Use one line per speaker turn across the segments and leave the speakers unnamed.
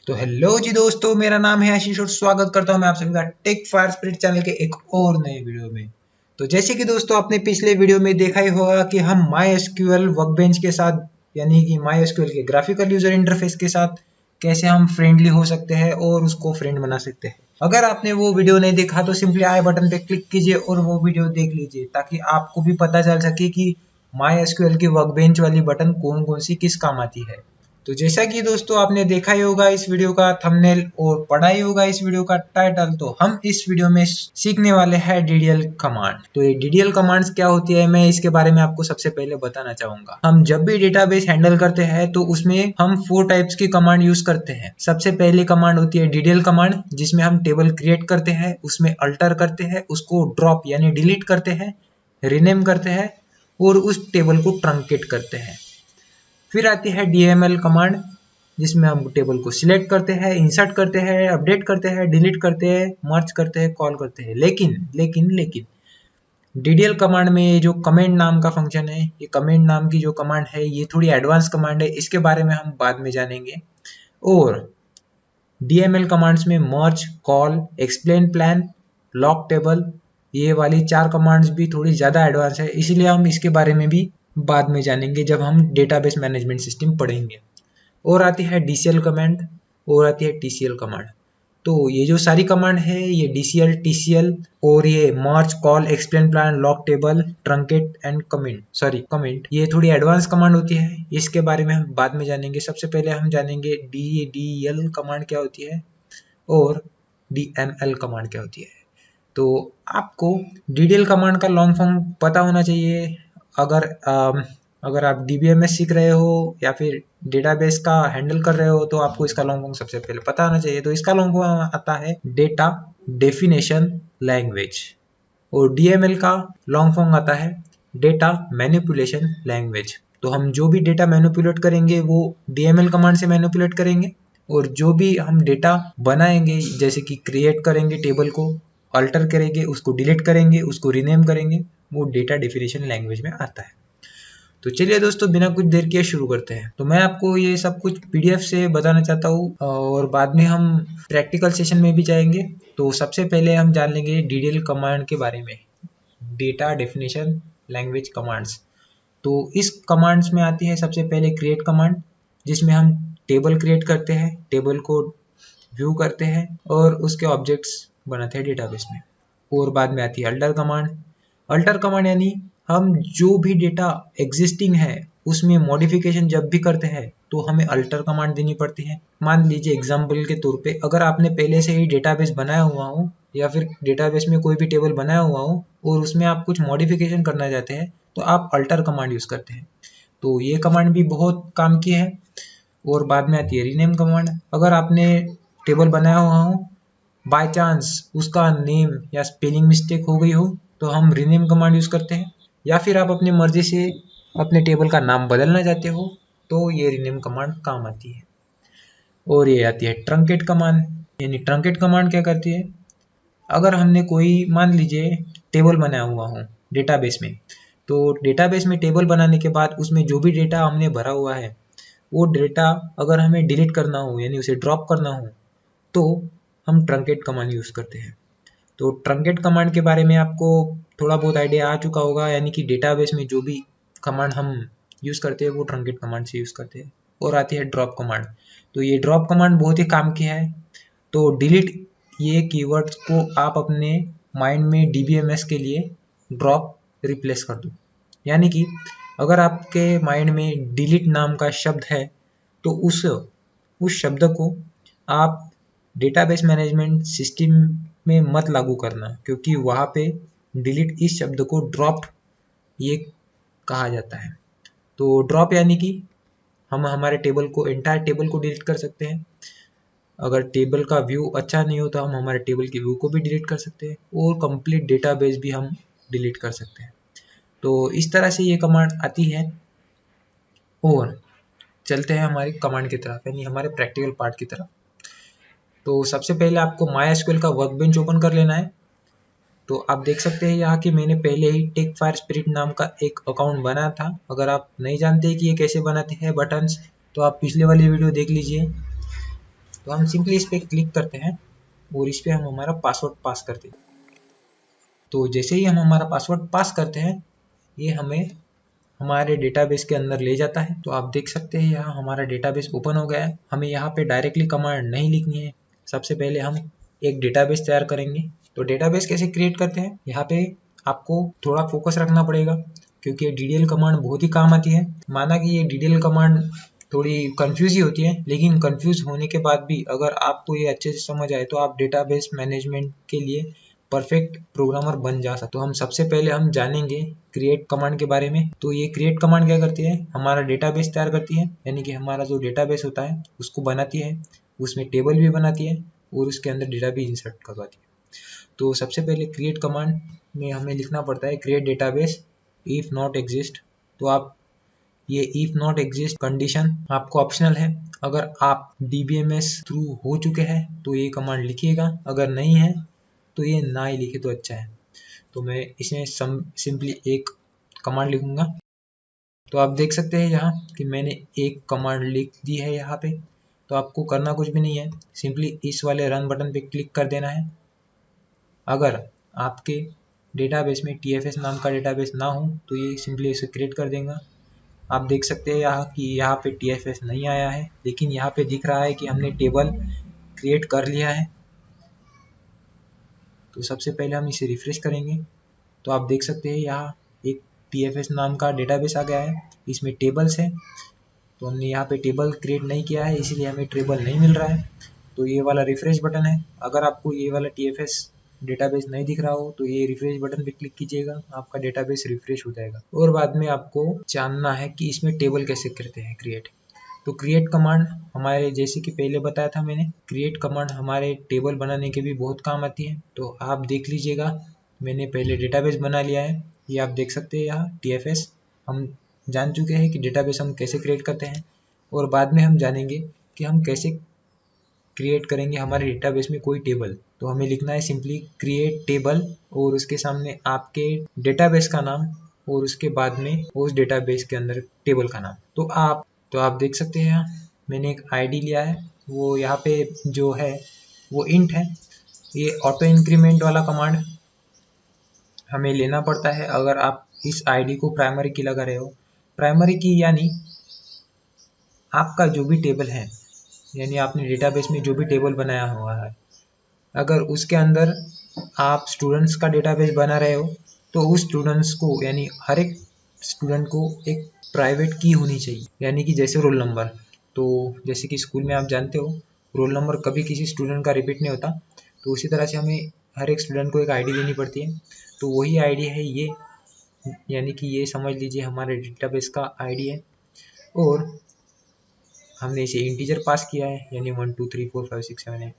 तो हेलो जी दोस्तों, मेरा नाम है आशीष और स्वागत करता हूं मैं आप सभी का टेक फायर स्पिरिट चैनल के एक और नए वीडियो में। तो जैसे कि दोस्तों आपने पिछले वीडियो में देखा ही होगा कि हम MySQL वर्कबेंच के साथ यानी कि MySQL के ग्राफिकल यूजर इंटरफेस के साथ कैसे हम फ्रेंडली हो सकते हैं और उसको फ्रेंड बना सकते हैं। अगर आपने वो वीडियो नहीं देखा तो सिंपली आई बटन पे क्लिक कीजिए और वो वीडियो देख लीजिए ताकि आपको भी पता चल सके कि MySQL की वर्कबेंच वाली बटन कौन कौन सी किस काम आती है। तो जैसा कि दोस्तों आपने देखा ही होगा इस वीडियो का थंबनेल और पढ़ा ही होगा इस वीडियो का टाइटल, तो हम इस वीडियो में सीखने वाले हैं DDL कमांड। तो ये DDL कमांड्स क्या होती है मैं इसके बारे में आपको सबसे पहले बताना चाहूंगा। हम जब भी डेटाबेस हैंडल करते हैं तो उसमें हम 4 टाइप्स की कमांड यूज करते हैं। सबसे पहली कमांड होती है DDL कमांड, जिसमें हम टेबल क्रिएट करते हैं, उसमें अल्टर करते हैं, उसको ड्रॉप यानी डिलीट करते हैं, रीनेम करते हैं और उस टेबल को ट्रंकेट करते हैं। फिर आती है DML कमांड, जिसमें हम टेबल को सिलेक्ट करते हैं, इंसर्ट करते हैं, अपडेट करते हैं, डिलीट करते हैं, मर्ज करते हैं, कॉल करते हैं। लेकिन DDL कमांड में ये जो कमेंट नाम का फंक्शन है, ये कमेंट नाम की जो कमांड है ये थोड़ी एडवांस कमांड है, इसके बारे में हम बाद में जानेंगे। और DML कमांड्स में merge, call, explain plan, lock table, ये वाली 4 कमांड्स भी थोड़ी ज़्यादा एडवांस है, इसीलिए हम इसके बारे में भी बाद में जानेंगे जब हम डेटाबेस मैनेजमेंट सिस्टम पढ़ेंगे। और आती है DCL कमांड और आती है TCL कमांड। तो ये जो सारी कमांड है ये DCL, TCL और ये merge, call, explain plan, lock table, truncate and comment ये थोड़ी एडवांस कमांड होती है, इसके बारे में हम बाद में जानेंगे। सबसे पहले हम जानेंगे DDL कमांड क्या होती है और DML कमांड क्या होती है। तो आपको DDL कमांड का लॉन्ग फॉर्म पता होना चाहिए। अगर आप DBMS सीख रहे हो या फिर डेटाबेस का हैंडल कर रहे हो तो आपको इसका लॉन्ग फॉर्म सबसे पहले पता होना चाहिए। तो इसका लॉन्ग फॉर्म आता है डेटा डेफिनेशन लैंग्वेज और DML का लॉन्ग फॉर्म आता है डेटा मैनिपुलेशन लैंग्वेज। तो हम जो भी डेटा मैनिपुलेट करेंगे वो DML कमांड से मैनिपुलेट करेंगे और जो भी हम डेटा बनाएंगे जैसे कि क्रिएट करेंगे टेबल को, अल्टर करेंगे, उसको डिलीट करेंगे, उसको रीनेम करेंगे, वो डेटा डेफिनेशन लैंग्वेज में आता है। तो चलिए दोस्तों बिना कुछ देर किए शुरू करते हैं। तो मैं आपको ये सब कुछ PDF से बताना चाहता हूँ और बाद में हम प्रैक्टिकल सेशन में भी जाएंगे। तो सबसे पहले हम जान लेंगे DDL कमांड के बारे में, डेटा डेफिनेशन लैंग्वेज कमांड्स। तो इस कमांड्स में आती है सबसे पहले क्रिएट कमांड, जिसमें हम टेबल क्रिएट करते हैं, टेबल को व्यू करते हैं और उसके ऑब्जेक्ट्स बनाते हैं डेटाबेस में। और बाद में आती है अल्टर कमांड यानी हम जो भी डेटा एग्जिस्टिंग है उसमें मॉडिफिकेशन जब भी करते हैं तो हमें अल्टर कमांड देनी पड़ती है। मान लीजिए एग्जांपल के तौर पे अगर आपने पहले से ही डेटाबेस बनाया हुआ हो या फिर डेटाबेस में कोई भी टेबल बनाया हुआ हो और उसमें आप कुछ मॉडिफिकेशन करना चाहते हैं तो आप अल्टर कमांड यूज करते हैं। तो ये कमांड भी बहुत काम की है। और बाद में आती है रीनेम कमांड। अगर आपने टेबल बनाया हुआ हो, बाय चांस उसका नेम या स्पेलिंग मिस्टेक हो गई हो तो हम रीनेम कमांड यूज करते हैं, या फिर आप अपनी मर्जी से अपने टेबल का नाम बदलना चाहते हो तो ये रीनेम कमांड काम आती है। और ये आती है ट्रंकेट कमांड। यानी ट्रंकेट कमांड क्या करती है, अगर हमने कोई मान लीजिए टेबल बनाया हुआ हो डेटाबेस में, तो डेटाबेस में टेबल बनाने के बाद उसमें जो भी डेटा हमने भरा हुआ है वो डेटा अगर हमें डिलीट करना हो यानी उसे ड्रॉप करना हो तो हम ट्रंकेट कमांड यूज करते हैं। तो ट्रंकेट कमांड के बारे में आपको थोड़ा बहुत आइडिया आ चुका होगा, यानी कि डेटाबेस में जो भी कमांड हम यूज करते हैं वो ट्रंकेट कमांड से यूज करते हैं। और आती है ड्रॉप कमांड। तो ये ड्रॉप कमांड बहुत ही काम की है। तो डिलीट ये कीवर्ड्स को आप अपने माइंड में DBMS के लिए ड्रॉप रिप्लेस कर दो। यानी कि अगर आपके माइंड में डिलीट नाम का शब्द है तो उस शब्द को आप डेटाबेस मैनेजमेंट सिस्टम में मत लागू करना, क्योंकि वहाँ पे डिलीट इस शब्द को ड्रॉप ये कहा जाता है। तो ड्रॉप यानी कि हम हमारे टेबल को एंटायर टेबल को डिलीट कर सकते हैं। अगर टेबल का व्यू अच्छा नहीं हो तो हम हमारे टेबल के व्यू को भी डिलीट कर सकते हैं और कंप्लीट डेटाबेस भी हम डिलीट कर सकते हैं। तो इस तरह से ये कमांड आती है। और चलते हैं हमारी कमांड की तरफ, यानी हमारे प्रैक्टिकल पार्ट की तरफ। तो सबसे पहले आपको MySQL का वर्कबेंच ओपन कर लेना है। तो आप देख सकते हैं यहाँ कि मैंने पहले ही टेक फायर स्पिरिट नाम का एक अकाउंट बनाया था। अगर आप नहीं जानते कि ये कैसे बनाते हैं बटन्स तो आप पिछले वाली वीडियो देख लीजिए। तो हम सिंपली इस पर क्लिक करते हैं और इस पर हम हमारा पासवर्ड पास करते हैं। तो जैसे ही हम हमारा पासवर्ड पास करते हैं ये हमें हमारे डेटाबेस के अंदर ले जाता है। तो आप देख सकते हैं यहाँ हमारा डेटाबेस ओपन हो गया है। हमें यहाँ पे डायरेक्टली कमांड नहीं लिखनी है, सबसे पहले हम एक डेटाबेस तैयार करेंगे। तो डेटाबेस कैसे क्रिएट करते हैं, यहाँ पे आपको थोड़ा फोकस रखना पड़ेगा क्योंकि DDL कमांड बहुत ही काम आती है। माना कि ये DDL कमांड थोड़ी कंफ्यूज ही होती है, लेकिन कंफ्यूज होने के बाद भी अगर आपको ये अच्छे से समझ आए तो आप डेटाबेस मैनेजमेंट के लिए परफेक्ट प्रोग्रामर बन जा सकते। तो हम सबसे पहले हम जानेंगे क्रिएट कमांड के बारे में। तो ये क्रिएट कमांड क्या करती है, हमारा डेटाबेस तैयार करती है, यानी कि हमारा जो डेटाबेस होता है उसको बनाती है, उसमें टेबल भी बनाती है और उसके अंदर डेटा भी इंसर्ट करवाती है। तो सबसे पहले क्रिएट कमांड में हमें लिखना पड़ता है create database if not exist. तो आप ये इफ नॉट एग्जिस्ट कंडीशन आपको ऑप्शनल है। अगर आप DBMS थ्रू हो चुके हैं तो ये कमांड लिखिएगा, अगर नहीं है तो ये ना ही लिखे तो अच्छा है। तो मैं इसमें सिंपली एक कमांड लिखूंगा। तो आप देख सकते हैं यहाँ कि मैंने एक कमांड लिख दी है यहाँ पे। तो आपको करना कुछ भी नहीं है, सिंपली इस वाले रन बटन पे क्लिक कर देना है। अगर आपके डेटाबेस में TFS नाम का डेटाबेस ना हो तो ये सिंपली इसे क्रिएट कर देगा। आप देख सकते हैं यहाँ कि यहाँ पे TFS नहीं आया है, लेकिन यहाँ पे दिख रहा है कि हमने टेबल क्रिएट कर लिया है। तो सबसे पहले हम इसे रिफ्रेश करेंगे तो आप देख सकते हैं यहाँ एक TFS नाम का डेटाबेस आ गया है, इसमें टेबल्स है। तो हमने यहाँ पे टेबल क्रिएट नहीं किया है इसलिए हमें टेबल नहीं मिल रहा है। तो ये वाला रिफ्रेश बटन है, अगर आपको ये वाला TFS डेटाबेस नहीं दिख रहा हो तो ये रिफ्रेश बटन पे क्लिक कीजिएगा, आपका डेटाबेस रिफ्रेश हो जाएगा। और बाद में आपको जानना है कि इसमें टेबल कैसे करते हैं क्रिएट। तो क्रिएट कमांड हमारे, जैसे कि पहले बताया था मैंने, क्रिएट कमांड हमारे टेबल बनाने के भी बहुत काम आती है। तो आप देख लीजिएगा, मैंने पहले डेटाबेस बना लिया है, ये आप देख सकते हैं यहाँ TFS। हम जान चुके हैं कि डेटाबेस हम कैसे क्रिएट करते हैं और बाद में हम जानेंगे कि हम कैसे क्रिएट करेंगे हमारे डेटाबेस में कोई टेबल। तो हमें लिखना है सिंपली क्रिएट टेबल और उसके सामने आपके डेटाबेस का नाम और उसके बाद में उस डेटाबेस के अंदर टेबल का नाम। तो आप देख सकते हैं यहाँ मैंने एक ID लिया है, वो यहाँ पे जो है वो इंट है। ये ऑटो इंक्रीमेंट वाला कमांड हमें लेना पड़ता है अगर आप इस ID को प्राइमरी की लगा रहे हो। प्राइमरी की यानी आपका जो भी टेबल है, यानी आपने डेटाबेस में जो भी टेबल बनाया हुआ है, अगर उसके अंदर आप स्टूडेंट्स का डेटाबेस बना रहे हो तो उस स्टूडेंट्स को, यानी हर एक स्टूडेंट को एक प्राइवेट की होनी चाहिए, यानी कि जैसे रोल नंबर। तो जैसे कि स्कूल में आप जानते हो रोल नंबर कभी किसी स्टूडेंट का रिपीट नहीं होता, तो उसी तरह से हमें हर एक स्टूडेंट को एक ID देनी पड़ती है। तो वही ID है ये, यानी कि ये समझ लीजिए हमारे डेटाबेस का ID है। और हमने इसे इंटीजर पास किया है, यानी 1 2 3 4 5 6 7 8।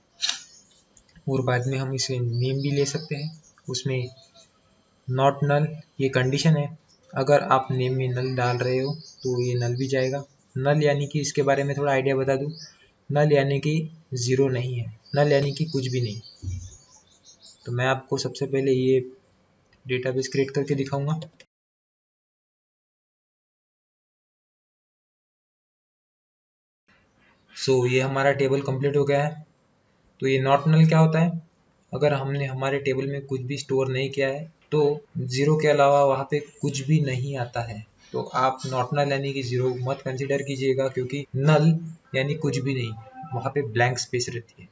और बाद में हम इसे नेम भी ले सकते हैं, उसमें नॉट नल ये कंडीशन है, अगर आप नेम में नल डाल रहे हो तो ये नल भी जाएगा। नल यानी कि इसके बारे में थोड़ा आइडिया बता दूं, नल यानी कि ज़ीरो नहीं है, नल यानी कि कुछ भी नहीं। तो मैं आपको सबसे पहले ये डेटाबेस क्रिएट करके दिखाऊंगा। ये हमारा टेबल कंप्लीट हो गया है। तो ये नॉट नल क्या होता है, अगर हमने हमारे टेबल में कुछ भी स्टोर नहीं किया है तो ज़ीरो के अलावा वहाँ पे कुछ भी नहीं आता है। तो आप नॉट नल यानी कि ज़ीरो मत कंसिडर कीजिएगा, क्योंकि नल यानी कुछ भी नहीं, वहाँ पे ब्लैंक स्पेस रहती है।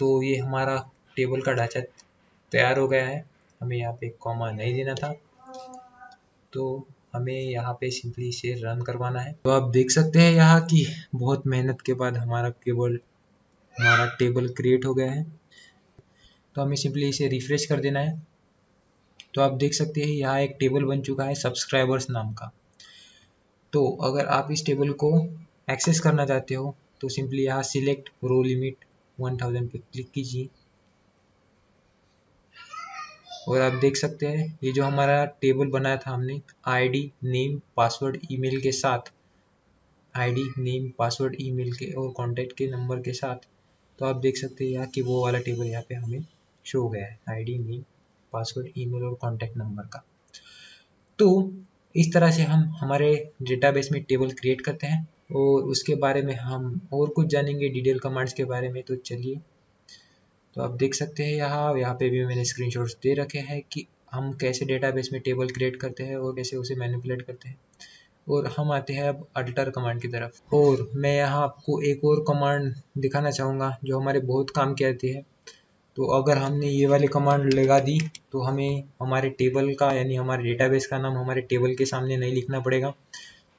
तो ये हमारा टेबल का ढांचा तैयार हो गया है, हमें यहाँ पे कॉमा नहीं देना था, तो हमें यहाँ पे सिंपली इसे रन करवाना है। तो आप देख सकते हैं यहाँ की बहुत मेहनत के बाद हमारा टेबल क्रिएट हो गया है। तो हमें सिंपली इसे रिफ्रेश कर देना है। तो आप देख सकते हैं यहाँ एक टेबल बन चुका है सब्सक्राइबर्स नाम का। तो अगर आप इस टेबल को एक्सेस करना चाहते हो तो सिंपली यहाँ सिलेक्ट रो लिमिट 1000 पे क्लिक कीजिए और आप देख सकते हैं ये जो हमारा टेबल बनाया था हमने ID नेम पासवर्ड ईमेल के साथ, ID नेम पासवर्ड ईमेल के और कॉन्टैक्ट के नंबर के साथ। तो आप देख सकते हैं यहाँ कि वो वाला टेबल यहाँ पे हमें शो हो गया है, ID नेम पासवर्ड ईमेल और कॉन्टैक्ट नंबर का। तो इस तरह से हम हमारे डेटाबेस में टेबल क्रिएट करते हैं। और उसके बारे में हम और कुछ जानेंगे डिटेल कमांड्स के बारे में। तो चलिए, तो आप देख सकते हैं यहाँ पे भी मैंने स्क्रीनशॉट्स दे रखे हैं कि हम कैसे डेटाबेस में टेबल क्रिएट करते हैं और कैसे उसे मैनिपुलेट करते हैं। और हम आते हैं अब अल्टर कमांड की तरफ, और मैं यहाँ आपको एक और कमांड दिखाना चाहूँगा जो हमारे बहुत काम की आती है। तो अगर हमने ये वाली कमांड लगा दी तो हमें हमारे टेबल का यानी हमारे डेटाबेस का नाम हमारे टेबल के सामने नहीं लिखना पड़ेगा।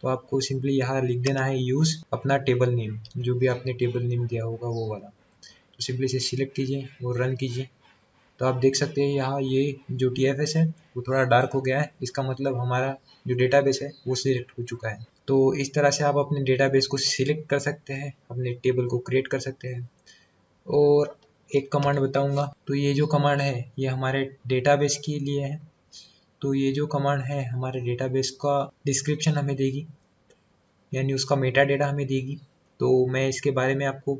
तो आपको सिंपली यहाँ लिख देना है यूज़ अपना टेबल नेम, जो भी आपने टेबल नेम दिया होगा वो वाला। तो सिंपली इसे सिलेक्ट कीजिए और रन कीजिए। तो आप देख सकते हैं यहाँ ये जो TFS है वो थोड़ा डार्क हो गया है, इसका मतलब हमारा जो डेटाबेस है वो सिलेक्ट हो चुका है। तो इस तरह से आप अपने डेटाबेस को सिलेक्ट कर सकते हैं, अपने टेबल को क्रिएट कर सकते हैं। और एक कमांड बताऊंगा, तो ये जो कमांड है ये हमारे डेटाबेस के लिए है। तो ये जो कमांड है हमारे डेटाबेस का डिस्क्रिप्शन हमें देगी, यानी उसका मेटा डेटा हमें देगी। तो मैं इसके बारे में आपको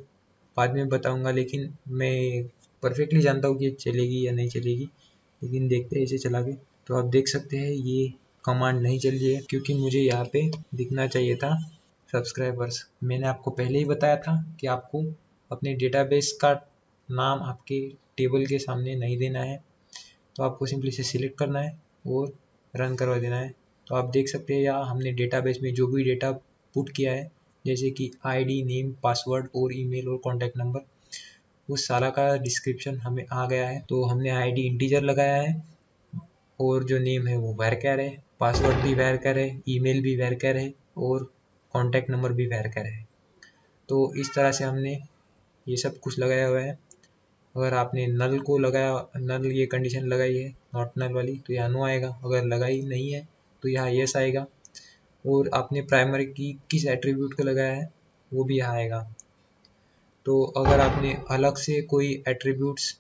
बाद में बताऊंगा, लेकिन मैं परफेक्टली जानता हूँ कि ये चलेगी या नहीं चलेगी, लेकिन देखते हैं इसे चला के। तो आप देख सकते हैं ये कमांड नहीं चल रही है क्योंकि मुझे यहाँ पे दिखना चाहिए था सब्सक्राइबर्स। मैंने आपको पहले ही बताया था कि आपको अपने डेटाबेस का नाम आपके टेबल के सामने नहीं देना है। तो आपको सिंपली इसे सिलेक्ट करना है और रन करवा देना है। तो आप देख सकते हैं यहाँ हमने डेटाबेस में जो भी डेटा पुट किया है, जैसे कि आईडी, नेम, पासवर्ड और ईमेल और कॉन्टैक्ट नंबर, उस सारा का डिस्क्रिप्शन हमें आ गया है। तो हमने आईडी इंटीजर लगाया है और जो नेम है वो वैरचर है, पासवर्ड भी वैरचर है, ईमेल भी वैरचर है और कॉन्टैक्ट नंबर भी वैरचर है। तो इस तरह से हमने ये सब कुछ लगाया हुआ है। अगर आपने नल को लगाया, नल ये कंडीशन लगाई है नॉट नल वाली, तो यहाँ नो आएगा। अगर लगाई नहीं है तो यहाँ यस आएगा। और आपने प्राइमरी की किस एट्रीब्यूट को लगाया है वो भी यहाँ आएगा। तो अगर आपने अलग से कोई एट्रीब्यूट्स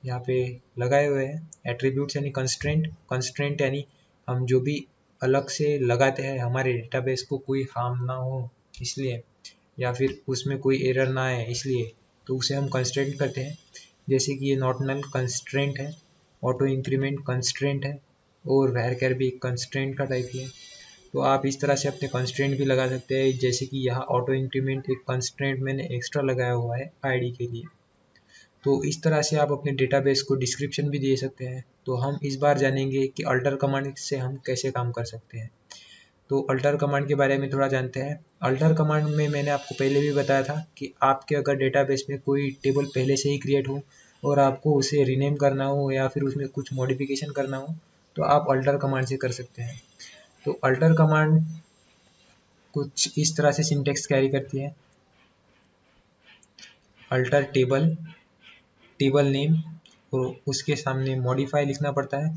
यहाँ पे लगाए हुए हैं, एट्रीब्यूट्स यानी कंस्ट्रेंट, कंस्ट्रेंट यानी हम जो भी अलग से लगाते हैं हमारे डेटाबेस को कोई हार्म ना हो इसलिए, या फिर उसमें कोई एरर ना आए इसलिए, तो उसे हम कंस्ट्रेंट करते हैं। जैसे कि ये नॉट नल कंस्ट्रेंट है, ऑटो इंक्रीमेंट कंस्ट्रेंट है और वैरचर भी एक कंस्ट्रेंट का टाइप ही है। तो आप इस तरह से अपने कंस्ट्रेंट भी लगा सकते हैं, जैसे कि यहाँ ऑटो इंक्रीमेंट एक कंस्ट्रेंट मैंने एक्स्ट्रा लगाया हुआ है आईडी के लिए। तो इस तरह से आप अपने डेटाबेस को डिस्क्रिप्शन भी दे सकते हैं। तो हम इस बार जानेंगे कि अल्टर कमांड से हम कैसे काम कर सकते हैं। तो अल्टर कमांड के बारे में थोड़ा जानते हैं। अल्टर कमांड में मैंने आपको पहले भी बताया था कि आपके अगर डेटाबेस में कोई टेबल पहले से ही क्रिएट हो और आपको उसे रीनेम करना हो या फिर उसमें कुछ मॉडिफिकेशन करना हो तो आप अल्टर कमांड से कर सकते हैं। तो अल्टर कमांड कुछ इस तरह से सिंटेक्स कैरी करती है। अल्टर टेबल, टेबल नेम और उसके सामने मॉडिफाई लिखना पड़ता है,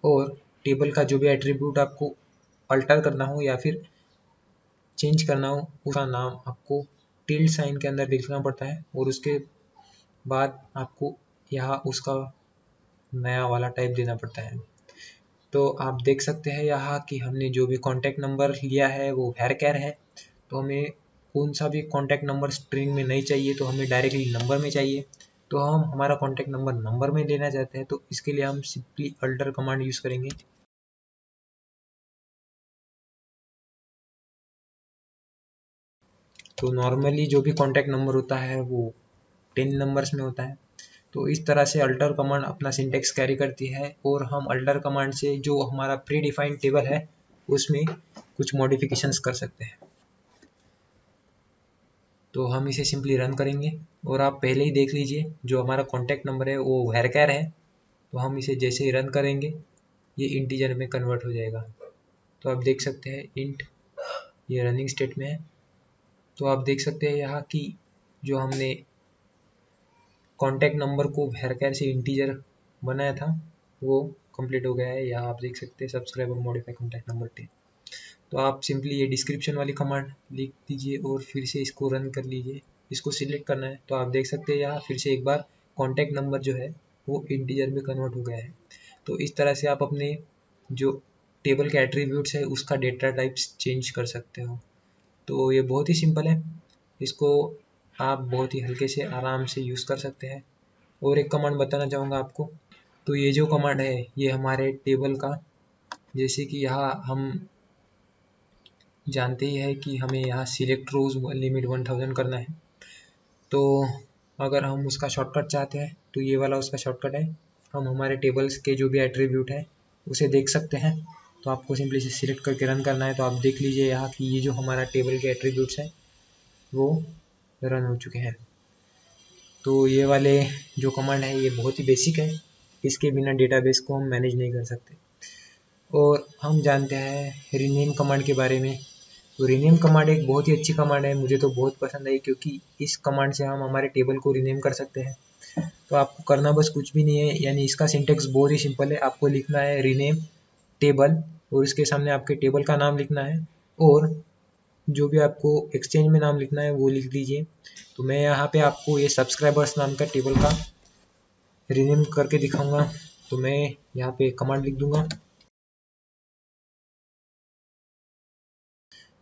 और टेबल का जो भी एट्रीब्यूट आपको अल्टर करना हो या फिर चेंज करना हो उसका नाम आपको टिल्ड साइन के अंदर लिखना पड़ता है, और उसके बाद आपको यहाँ उसका नया वाला टाइप देना पड़ता है। तो आप देख सकते हैं यहाँ कि हमने जो भी कॉन्टैक्ट नंबर लिया है वो वैरचर है। तो हमें कौन सा भी कॉन्टैक्ट नंबर स्ट्रिंग में नहीं चाहिए, तो हमें डायरेक्टली नंबर में चाहिए। तो हम हमारा कॉन्टैक्ट नंबर नंबर में लेना चाहते हैं, तो इसके लिए हम सिंपली अल्टर कमांड यूज़ करेंगे। तो नॉर्मली जो भी कॉन्टैक्ट नंबर होता है वो 10 नंबर्स में होता है। तो इस तरह से अल्टर कमांड अपना सिंटेक्स कैरी करती है, और हम अल्टर कमांड से जो हमारा प्री डिफाइंड टेबल है उसमें कुछ मॉडिफिकेशंस कर सकते हैं। तो हम इसे सिंपली रन करेंगे, और आप पहले ही देख लीजिए जो हमारा कॉन्टैक्ट नंबर है वो वैरचर है। तो हम इसे जैसे ही रन करेंगे ये इंटीजर में कन्वर्ट हो जाएगा। तो आप देख सकते हैं इंट, ये रनिंग स्टेट में है। तो आप देख सकते हैं यहाँ कि जो हमने कॉन्टैक्ट नंबर को वैरचर से इंटीजर बनाया था वो कंप्लीट हो गया है। यहाँ आप देख सकते हैं सब्सक्राइब और मॉडिफाई कॉन्टैक्ट नंबर 10। तो आप सिंपली ये डिस्क्रिप्शन वाली कमांड लिख दीजिए और फिर से इसको रन कर लीजिए। इसको सिलेक्ट करना है, तो आप देख सकते हैं यहाँ फिर से एक बार कॉन्टैक्ट नंबर जो है वो इंटीजर में कन्वर्ट हो गया है। तो इस तरह से आप अपने जो टेबल के एट्रीब्यूट्स है उसका डेटा टाइप्स चेंज कर सकते हो। तो ये बहुत ही सिंपल है, इसको आप बहुत ही हल्के से आराम से यूज़ कर सकते हैं। और एक कमांड बताना चाहूँगा आपको। तो ये जो कमांड है ये हमारे टेबल का, जैसे कि यहाँ हम जानते ही है कि हमें यहाँ सिलेक्ट रोज लिमिट 1000 करना है। तो अगर हम उसका शॉर्टकट चाहते हैं तो ये वाला उसका शॉर्टकट है। हम हमारे टेबल्स के जो भी एट्रीब्यूट है उसे देख सकते हैं। तो आपको सिंपली इसे सिलेक्ट करके रन करना है। तो आप देख लीजिए यहाँ कि ये जो हमारा टेबल के एट्रीब्यूट्स हैं वो रन हो चुके हैं। तो ये वाले जो कमांड है ये बहुत ही बेसिक है, इसके बिना डेटाबेस को हम मैनेज नहीं कर सकते। और हम जानते हैं रीनेम कमांड के बारे में। तो रीनेम कमांड एक बहुत ही अच्छी कमांड है, मुझे तो बहुत पसंद आई, क्योंकि इस कमांड से हम हमारे टेबल को रीनेम कर सकते हैं। तो आपको करना बस कुछ भी नहीं है, यानी इसका सिंटेक्स बहुत ही सिंपल है। आपको लिखना है रीनेम टेबल और इसके सामने आपके टेबल का नाम लिखना है और जो भी आपको एक्सचेंज में नाम लिखना है वो लिख दीजिए। तो मैं यहाँ पे आपको ये सब्सक्राइबर्स नाम का टेबल का रीनेम करके दिखाऊंगा। तो मैं यहाँ पे कमांड लिख दूंगा।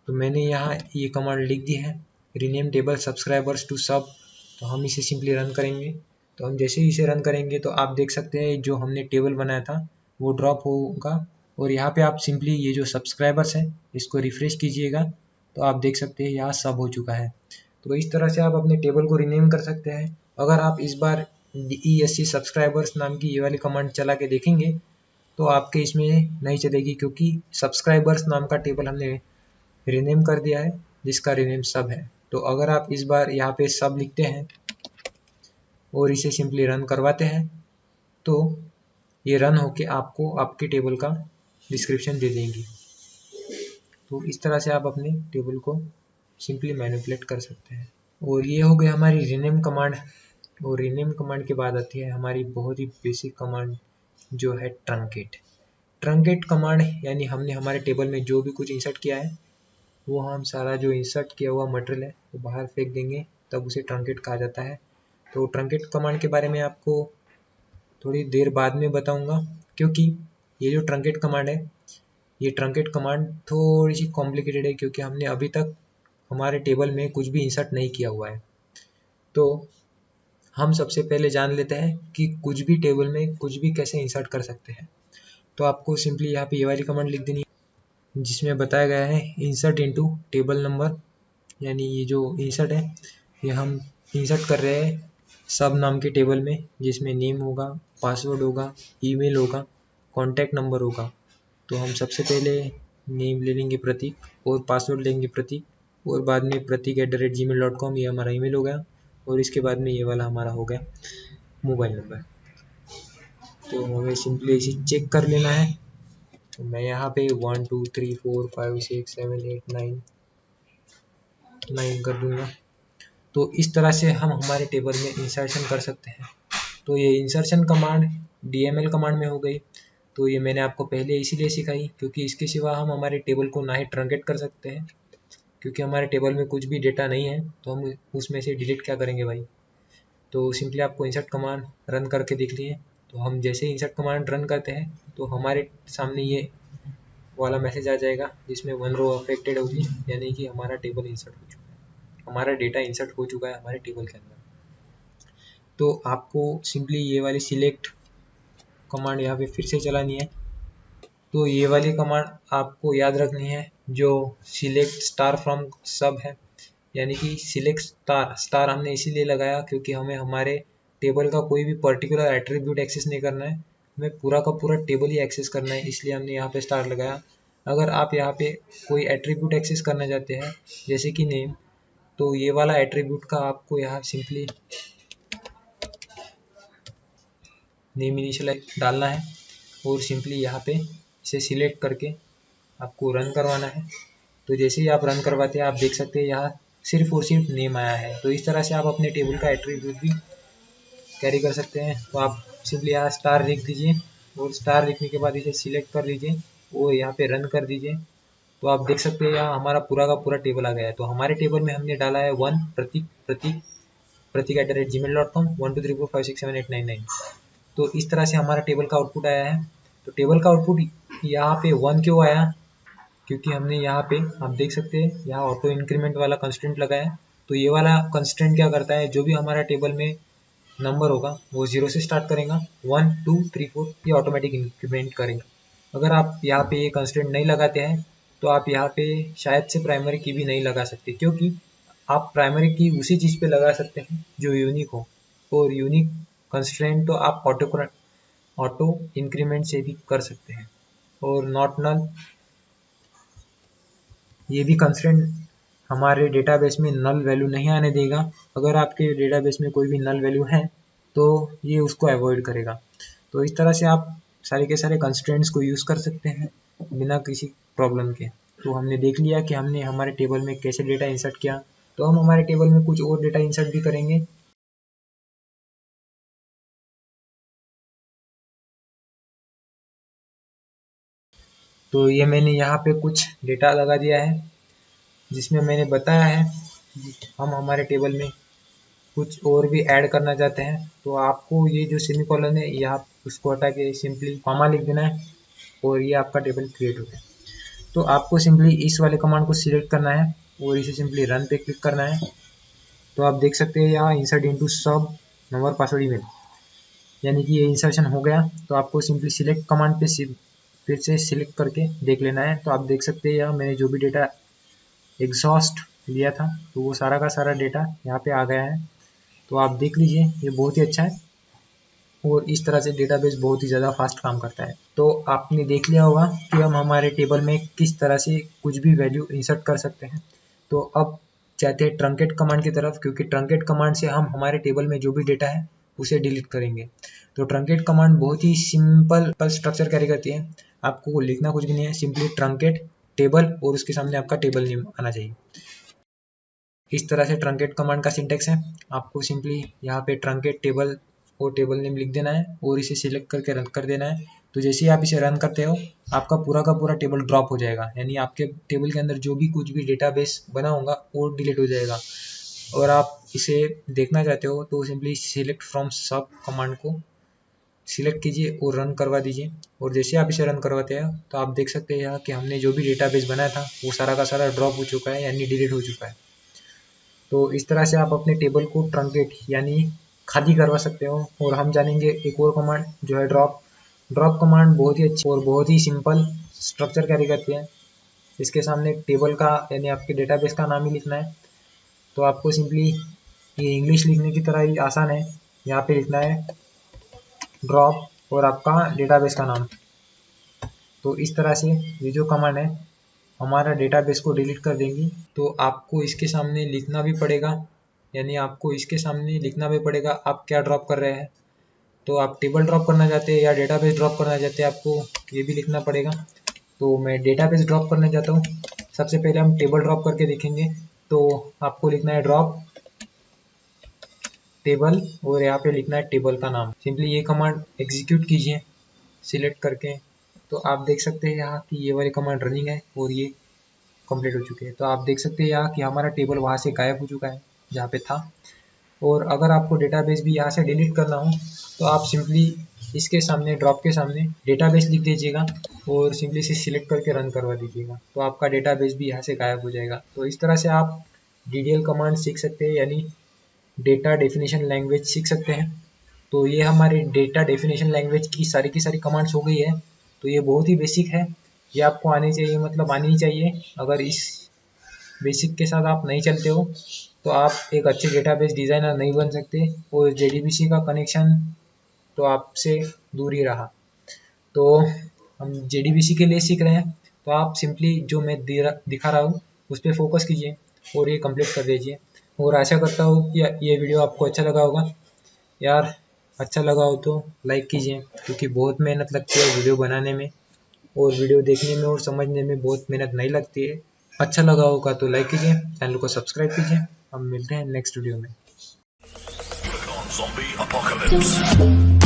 तो मैंने यहाँ ये कमांड लिख दी है, रीनेम टेबल सब्सक्राइबर्स टू सब। तो हम इसे सिंपली रन करेंगे। तो हम जैसे ही इसे रन करेंगे तो आप देख सकते हैं जो हमने टेबल बनाया था वो ड्रॉप होगा। और यहाँ पे आप सिंपली ये जो सब्सक्राइबर्स है इसको रिफ्रेश कीजिएगा तो आप देख सकते हैं यहाँ सब हो चुका है। तो इस तरह से आप अपने टेबल को रीनेम कर सकते हैं। अगर आप इस बार ESC सब्सक्राइबर्स नाम की ये वाली कमांड चला के देखेंगे तो आपके इसमें नहीं चलेगी, क्योंकि सब्सक्राइबर्स नाम का टेबल हमने रीनेम कर दिया है जिसका रीनेम सब है। तो अगर आप इस बार यहाँ पे सब लिखते हैं और इसे सिंपली रन करवाते हैं तो ये रन होके आपको आपके टेबल का डिस्क्रिप्शन दे देंगी। तो इस तरह से आप अपने टेबल को सिंपली मैनिपुलेट कर सकते हैं। और ये हो गई हमारी रीनेम कमांड। और रीनेम कमांड के बाद आती है हमारी बहुत ही बेसिक कमांड जो है ट्रंकेट। ट्रंकेट कमांड यानी हमने हमारे टेबल में जो भी कुछ इंसर्ट किया है वो हम सारा जो इंसर्ट किया हुआ मटेरियल है वो बाहर फेंक देंगे, तब उसे ट्रंकेट कहा जाता है। तो ट्रंकेट कमांड के बारे में आपको थोड़ी देर बाद में बताऊंगा, क्योंकि ये जो ट्रंकेट कमांड है ये ट्रंकेट कमांड थोड़ी सी कॉम्प्लिकेटेड है, क्योंकि हमने अभी तक हमारे टेबल में कुछ भी इंसर्ट नहीं किया हुआ है। तो हम सबसे पहले जान लेते हैं कि कुछ भी टेबल में कुछ भी कैसे इंसर्ट कर सकते हैं। तो आपको सिंपली यहाँ पे ये वाली कमांड लिख देनी है जिसमें बताया गया है इंसर्ट इनटू टेबल नंबर। यानी ये जो इंसर्ट है ये हम इंसर्ट कर रहे हैं सब नाम के टेबल में, जिसमें नेम होगा, पासवर्ड होगा, ईमेल होगा, कॉन्टैक्ट नंबर होगा। तो हम सबसे पहले नेम ले लेंगे प्रतीक और पासवर्ड लेंगे प्रतीक और बाद में pratik@gmail.com ये हमारा ईमेल हो गया और इसके बाद में ये वाला हमारा हो गया मोबाइल नंबर। तो हमें सिंपली इसे चेक कर लेना है। तो मैं यहाँ पे 1 2 3 4 5 6 7 8 9 कर दूंगा। तो इस तरह से हम हमारे टेबल में इंसर्शन कर सकते हैं। तो ये इंसर्शन कमांड DML कमांड में हो गई। तो ये मैंने आपको पहले इसीलिए सिखाई क्योंकि इसके सिवा हम हमारे टेबल को ना ही ट्रंकेट कर सकते हैं, क्योंकि हमारे टेबल में कुछ भी डेटा नहीं है तो हम उसमें से डिलीट क्या करेंगे भाई। तो सिंपली आपको इंसर्ट कमांड रन करके देख लिए। तो हम जैसे इंसर्ट कमांड रन करते हैं तो हमारे सामने ये वाला मैसेज आ जाएगा जिसमें 1 रो अफेक्टेड होगी, यानी कि हमारा टेबल इंसर्ट हो चुका है, हमारा डेटा इंसर्ट हो चुका है हमारे टेबल के अंदर। तो आपको सिंपली ये वाली सिलेक्ट कमांड यहाँ पे फिर से चलानी है। तो ये वाली कमांड आपको याद रखनी है जो सिलेक्ट स्टार फ्रॉम सब है, यानी कि सिलेक्ट स्टार हमने इसीलिए लगाया क्योंकि हमें हमारे टेबल का कोई भी पर्टिकुलर एट्रीब्यूट एक्सेस नहीं करना है, हमें पूरा का पूरा टेबल ही एक्सेस करना है, इसलिए हमने यहाँ पे स्टार लगाया। अगर आप यहाँ पे कोई एट्रीब्यूट एक्सेस करना चाहते हैं जैसे कि नेम, तो ये वाला एट्रीब्यूट का आपको यहाँ सिंपली नेम इनिशियलाइज डालना है और सिंपली यहाँ पे इसे सिलेक्ट करके आपको रन करवाना है। तो जैसे ही आप रन करवाते हैं आप देख सकते हैं यहाँ सिर्फ और सिर्फ नेम आया है। तो इस तरह से आप अपने टेबल का एट्रीब्यूट भी कैरी कर सकते हैं। तो आप सिंपली यहाँ स्टार लिख दीजिए और स्टार लिखने के बाद इसे सिलेक्ट कर लीजिए और यहाँ पे रन कर दीजिए। तो आप देख सकते हैं यहाँ हमारा पूरा का पूरा टेबल आ गया है। तो हमारे टेबल में हमने डाला है 1 pratik@gmail.com 1 2 3 4 5 6 7 8 9 9। तो इस तरह से हमारा टेबल का आउटपुट आया है। तो टेबल का आउटपुट यहाँ पे 1 क्यों आया, क्योंकि हमने यहाँ पे आप देख सकते हैं यहाँ ऑटो इंक्रीमेंट वाला कंस्टेंट लगाया है। तो ये वाला कंस्टेंट क्या करता है, जो भी हमारा टेबल में नंबर होगा वो 0 से स्टार्ट करेगा, 1 2 3 4 ये ऑटोमेटिक इंक्रीमेंट करेगा। अगर आप यहाँ पे ये कंस्टेंट नहीं लगाते हैं तो आप यहाँ पे शायद से प्राइमरी की भी नहीं लगा सकते, क्योंकि आप प्राइमरी की उसी चीज़ पे लगा सकते हैं जो यूनिक हो, और यूनिक कंस्ट्रेंट तो आप ऑटो इंक्रीमेंट से भी कर सकते हैं। और नॉट नल, ये भी कंस्ट्रेंट हमारे डेटाबेस में नल वैल्यू नहीं आने देगा। अगर आपके डेटाबेस में कोई भी नल वैल्यू है तो ये उसको अवॉइड करेगा। तो इस तरह से आप सारे के सारे कंस्ट्रेंट्स को यूज़ कर सकते हैं बिना किसी प्रॉब्लम के। तो हमने देख लिया कि हमने हमारे टेबल में कैसे डेटा इंसर्ट किया। तो हम हमारे टेबल में कुछ और डेटा इंसर्ट भी करेंगे। तो ये मैंने यहाँ पे कुछ डेटा लगा दिया है, जिसमें मैंने बताया है हम हमारे टेबल में कुछ और भी ऐड करना चाहते हैं। तो आपको ये जो सेमीकोलन है यहाँ उसको हटा के सिंपली कॉमा लिख देना है, और ये आपका टेबल क्रिएट हो गया। तो आपको सिंपली इस वाले कमांड को सिलेक्ट करना है और इसे सिंपली रन पे क्लिक करना है। तो आप देख सकते हैं यहाँ इंसर्ट इनटू सब नंबर पासवर्ड ईमेल, यानी कि ये इंसर्शन हो गया। तो आपको सिंपली सिलेक्ट कमांड पे फिर से सिलेक्ट करके देख लेना है। तो आप देख सकते हैं यहाँ मैंने जो भी डेटा एग्जॉस्ट लिया था तो वो सारा का सारा डेटा यहाँ पे आ गया है। तो आप देख लीजिए, ये बहुत ही अच्छा है और इस तरह से डेटाबेस बहुत ही ज़्यादा फास्ट काम करता है। तो आपने देख लिया होगा कि हम हमारे टेबल में किस तरह से कुछ भी वैल्यू इंसर्ट कर सकते हैं। तो अब चाहते हैं ट्रंकेट कमांड की तरफ, क्योंकि ट्रंकेट कमांड से हम हमारे टेबल में जो भी डेटा है उसे डिलीट करेंगे। तो ट्रंकेट कमांड बहुत ही सिंपल स्ट्रक्चर कैरी करती है, आपको लिखना कुछ भी नहीं है, सिंपली ट्रंकेट टेबल और उसके सामने आपका टेबल नेम आना चाहिए। इस तरह से ट्रंकेट कमांड का सिंटेक्स है। आपको सिंपली यहाँ पे ट्रंकेट टेबल और टेबल नेम लिख देना है और इसे सिलेक्ट करके रन कर देना है। तो जैसे ही आप इसे रन करते हो आपका पूरा का पूरा टेबल ड्रॉप हो जाएगा, यानी आपके टेबल के अंदर जो भी कुछ भी डेटाबेस बना होगा वो डिलीट हो जाएगा। और आप इसे देखना चाहते हो तो सिंपली सिलेक्ट फ्रॉम सब कमांड को सिलेक्ट कीजिए और रन करवा दीजिए। और जैसे आप इसे रन करवाते हैं तो आप देख सकते हैं यहाँ कि हमने जो भी डेटाबेस बनाया था वो सारा का सारा ड्रॉप हो चुका है, यानी डिलीट हो चुका है। तो इस तरह से आप अपने टेबल को ट्रंकेट यानी खाली करवा सकते हो। और हम जानेंगे एक और कमांड जो है ड्रॉप। ड्रॉप कमांड बहुत ही अच्छी और बहुत ही सिंपल स्ट्रक्चर कैरी करती है। इसके सामने टेबल का यानी आपके डेटाबेस का नाम ही लिखना है। तो आपको सिंपली ये इंग्लिश लिखने की तरह ही आसान है, यहाँ पे लिखना है ड्रॉप और आपका डेटाबेस का नाम। तो इस तरह से ये जो कमांड है हमारा डेटाबेस को डिलीट कर देंगी। तो आपको इसके सामने लिखना भी पड़ेगा, यानी आपको इसके सामने लिखना भी पड़ेगा आप क्या ड्रॉप कर रहे हैं। तो आप टेबल ड्रॉप करना चाहते हैं या डेटाबेस ड्रॉप करना चाहते हैं, आपको ये भी लिखना पड़ेगा। तो मैं डेटाबेस ड्रॉप करना चाहता हूँ। सबसे पहले हम टेबल ड्रॉप करके देखेंगे। तो आपको लिखना है ड्रॉप टेबल और यहाँ पे लिखना है टेबल का नाम। सिंपली ये कमांड एग्जीक्यूट कीजिए सिलेक्ट करके। तो आप देख सकते हैं यहाँ कि ये वाली कमांड रनिंग है और ये कंप्लीट हो चुके हैं। तो आप देख सकते हैं यहाँ कि हमारा टेबल वहाँ से गायब हो चुका है जहाँ पे था। और अगर आपको डेटाबेस भी यहाँ से डिलीट करना हो तो आप सिंपली इसके सामने ड्रॉप के सामने डेटाबेस लिख दीजिएगा और सिंपली इसे सिलेक्ट करके रन करवा दीजिएगा। तो आपका डेटाबेस भी यहाँ से गायब हो जाएगा। तो इस तरह से आप DDL कमांड सीख सकते हैं, यानी डेटा डेफिनेशन लैंग्वेज सीख सकते हैं। तो ये हमारे डेटा डेफिनेशन लैंग्वेज की सारी कमांड्स हो गई है। तो ये बहुत ही बेसिक है, ये आपको आनी चाहिए, मतलब आनी ही चाहिए। अगर इस बेसिक के साथ आप नहीं चलते हो तो आप एक अच्छे डेटाबेस डिज़ाइनर नहीं बन सकते, और JDBC का कनेक्शन तो आपसे दूर ही रहा। तो हम JDBC के लिए सीख रहे हैं, तो आप सिंपली जो मैं दिखा रहा हूँ उस पर फोकस कीजिए और ये कंप्लीट कर दीजिए। और आशा करता हूँ कि ये वीडियो आपको अच्छा लगा होगा। यार अच्छा लगा हो तो लाइक कीजिए, क्योंकि बहुत मेहनत लगती है वीडियो बनाने में, और वीडियो देखने में और समझने में बहुत मेहनत नहीं लगती है। अच्छा लगा होगा तो लाइक कीजिए, चैनल को सब्सक्राइब कीजिए। हम मिलते हैं नेक्स्ट वीडियो में।
Zombie apocalypse.